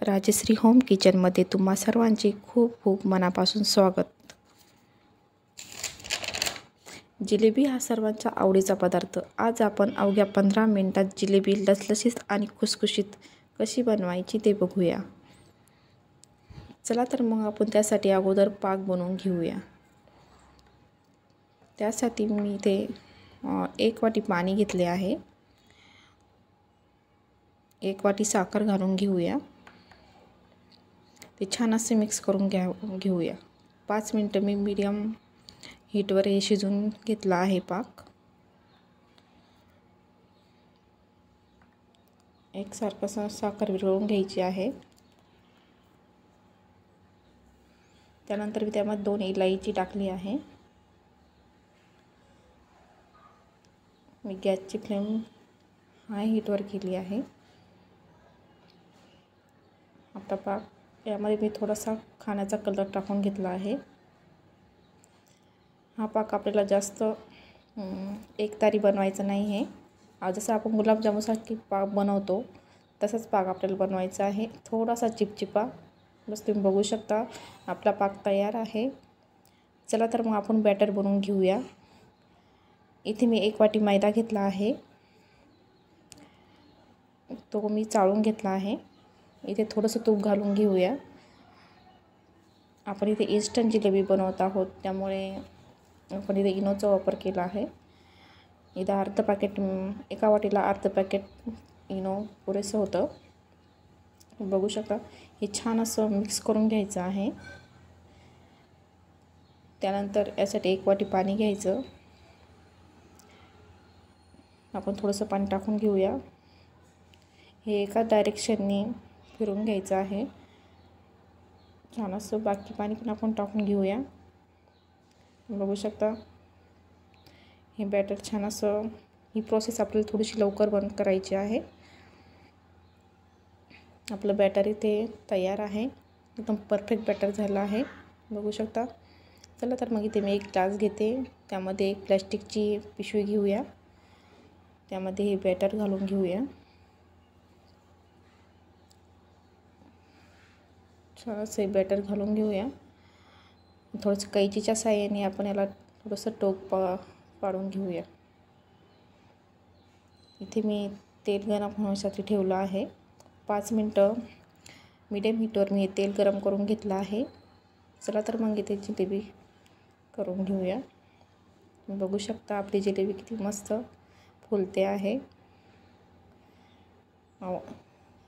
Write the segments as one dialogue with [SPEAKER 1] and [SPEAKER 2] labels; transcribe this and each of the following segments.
[SPEAKER 1] Rajshri home किचनमध्ये तुम्हा सर्वांचे खूप खूप मनापासून स्वागत। जिलेबी हा सर्वांचा आवडीचा पदार्थ। आज आपण अवघ्या 15 मिनिटात जिलेबी लसलसीत आणि खुसखुशीत कशी बनवायची ते बघूया। चला तर मग आपण त्यासाठी अगोदर पाक बनवून घेऊया। त्यासाठी मी इथे 1 वाटी पाणी घेतले आहे। 1 वाटी साखर घालून घेऊया। ते छान असे मिक्स करून घेऊया। 5 मिनिटं मी मीडियम हीटवर हे शिजवून घेतला आहे पाक। एकसारखं साखर विरघळून घ्यायची आहे। त्यानंतर मी त्यामध्ये 2 इलायची टाकली आहे। मी गॅसची फ्लेम हाय हीटवर केली आहे। आता पाक यामध्ये मी थोडासा खाण्याचा कलर टाकून घेतला आहे। हा पाक आपल्याला जास्त एकतारी बनवायचा नाही आहे। जसं आपण गुलाबजामुनसाठी पाक बनवतो तसंच पाक आपल्याला बनवायचा आहे। थोडासा चिपचिपा, बस तुम्ही बघू शकता आपला पाक तयार आहे। चला तर मग आपण बॅटर बनवून घेऊया। इथे मी 1 वाटी मैदा घेतला आहे, तो मी चाळून घेतला आहे। इथे थोडंसं तूप घालून घेऊया। आपण इथे इन्स्टंट जिलेबी बनवत आहोत, त्यामुळे आपण इथे इनोचा वापर केला आहे। इथं अर्ध पॅकेट, एका वाटीला अर्ध पॅकेट इनो पुरेसं होतं। बघू शकता हे छान असं मिक्स करून घ्यायचं आहे। त्यानंतर यासाठी 1 वाटी पाणी घ्यायचं। आपण थोडंसं पाणी टाकून घेऊया। हे एका डायरेक्शननी फिरून घ्यायचं आहे। छान असं बाकी पाणी पण आपण टाकून घेऊया। बघू शकता हे बॅटर छान असं, ही प्रोसेस आपल्याला थोडीशी लवकर करायची आहे। आपलं बॅटर इथे तयार आहे, एकदम परफेक्ट बॅटर झालं आहे, बघू शकता। चला तर मग इथे मी 1 ग्लास घेते, त्यामध्ये एक प्लॅस्टिकची पिशवी घेऊया, त्यामध्ये हे बॅटर घालून घेऊया। छान असं बॅटर घालून घेऊया। थोडंसं कैचीच्या साहाय्याने आपण याला थोडंसं टोक पाडून घेऊया। इथे मी तेल गरम होण्यासाठी ठेवलं आहे। 5 मिनिटं मीडियम हीटवर मी तेल गरम करून घेतलं आहे। चला तर मग इथे जिलेबी करून घेऊया। बघू शकता आपली जिलेबी किती मस्त फुलते आहे।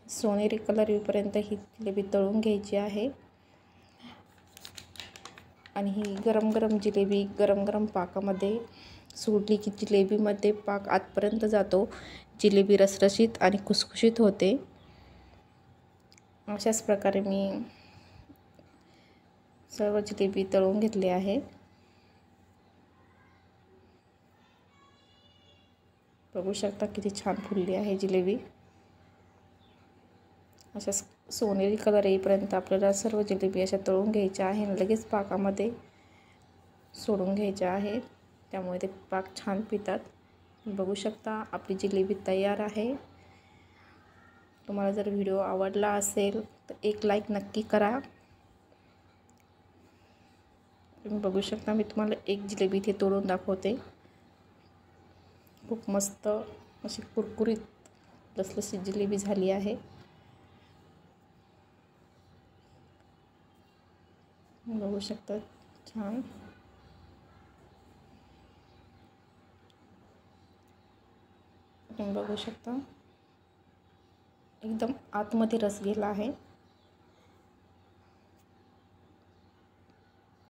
[SPEAKER 1] सोनेरी कलर येईपर्यंत ही जिलेबी तळून घ्यायची आहे। आणि ही गरम गरम जिलेबी गरम गरम पाकामध्ये सोडली की जिलेबीमध्ये पाक आतपर्यंत जातो, जिलेबी रसरशीत आणि खुसखुशीत होते। अशाच प्रकारे मी सर्व जिलेबी तळून घेतली आहे। बघू शकता किती छान फुलली आहे जिलेबी। अशा सोनेरी कलर येईपर्यंत आपल्याला सर्व जिलेबी अशा तळून घ्यायच्या आहे आणि लगेच पाकामध्ये सोडून घ्यायच्या आहे, त्यामुळे ते पाक छान पितात। बघू शकता आपली जिलेबी तयार आहे। तुम्हाला जर व्हिडिओ आवडला असेल तर 1 लाईक नक्की करा। तुम्ही बघू शकता मी तुम्हाला 1 जिलेबी इथे तोडून दाखवते। खूप मस्त अशी कुरकुरीत लसलसीत जिलेबी झाली आहे। बघू शकता छान। तुम्ही बघू शकता एकदम आतमध्ये रस गेला आहे।